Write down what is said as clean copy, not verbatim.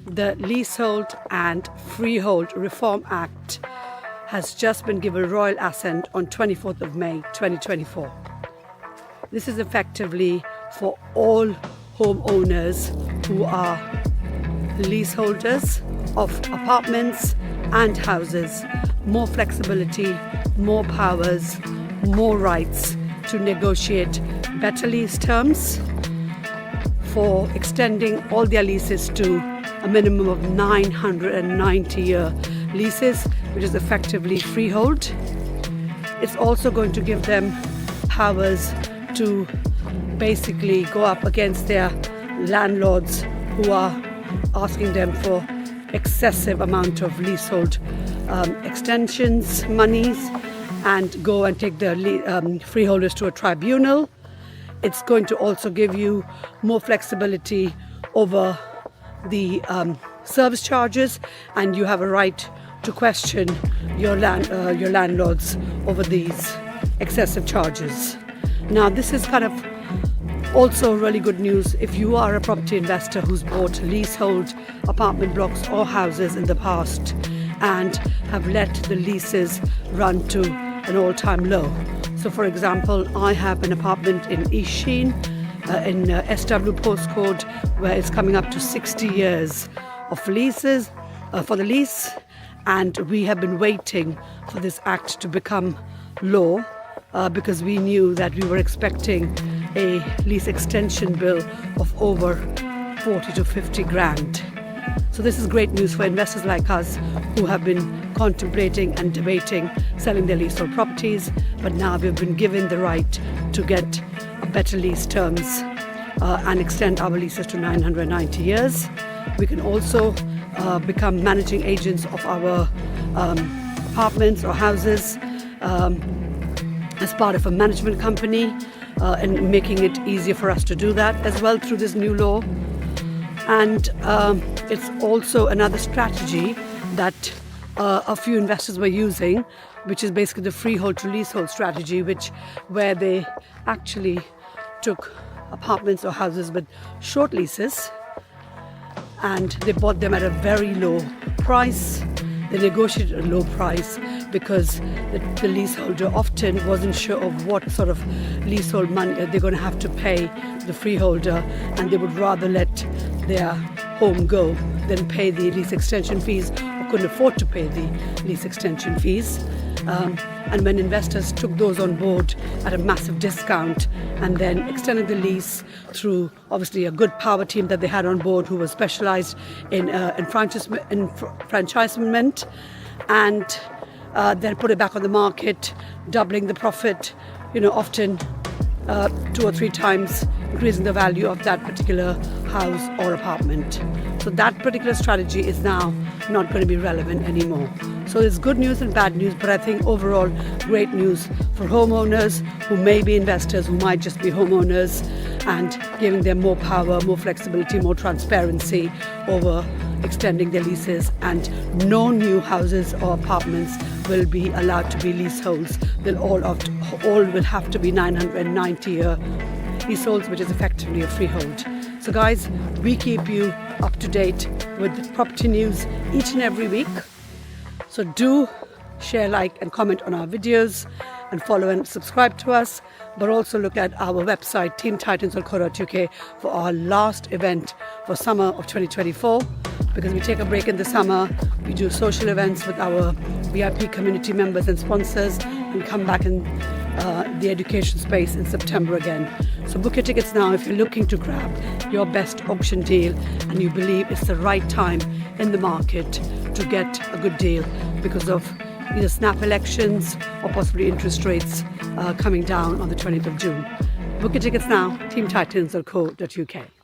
the Leasehold and Freehold Reform Act has just been given royal assent on 24th of May 2024. This is effectively for all homeowners who are leaseholders of apartments and houses. More flexibility, more powers, more rights to negotiate better lease terms for extending all their leases to a minimum of 990-year leases, which is effectively freehold. It's also going to give them powers to basically go up against their landlords who are asking them for excessive amount of leasehold extensions, monies, and go and take the freeholders to a tribunal. It's going to also give you more flexibility over the service charges, and you have a right to question your landlords over these excessive charges. Now, this is kind of also really good news if you are a property investor who's bought leasehold apartment blocks or houses in the past and have let the leases run to an all-time low. So for example, I have an apartment in East Sheen in SW postcode where it's coming up to 60 years of leases for the lease, and we have been waiting for this act to become law because we knew that we were expecting a lease extension bill of over 40 to 50 grand. So this is great news for investors like us who have been contemplating and debating selling their leasehold properties, but now we've been given the right to get better lease terms and extend our leases to 990 years. We can also become managing agents of our apartments or houses as part of a management company, and making it easier for us to do that as well through this new law. And it's also another strategy that a few investors were using, which is basically the freehold to leasehold strategy, where they actually took apartments or houses with short leases and they bought them at a very low price. They negotiated a low price because the leaseholder often wasn't sure of what sort of leasehold money they're going to have to pay the freeholder, and they would rather let their home go than pay the lease extension fees, or couldn't afford to pay the lease extension fees. And when investors took those on board at a massive discount and then extended the lease through obviously a good power team that they had on board who was specialized in franchisement, and then put it back on the market, doubling the profit, often 2 or 3 times increasing the value of that particular house or apartment. So that particular strategy is now not going to be relevant anymore. So there's good news and bad news, but I think overall great news for homeowners who may be investors, who might just be homeowners, and giving them more power, more flexibility, more transparency over extending their leases, and no new houses or apartments will be allowed to be leaseholds. They'll all will have to be 990-year leaseholds, which is effectively a freehold. So guys, we keep you up to date with property news each and every week. So do share, like and comment on our videos, and follow and subscribe to us, but also look at our website teamtitans.co.uk for our last event for summer of 2024, because we take a break in the summer. We do social events with our VIP community members and sponsors, and come back in the education space in September again. So book your tickets now if you're looking to grab your best auction deal and you believe it's the right time in the market to get a good deal because of either snap elections or possibly interest rates coming down on the 20th of June. Book your tickets now, teamtitans.co.uk.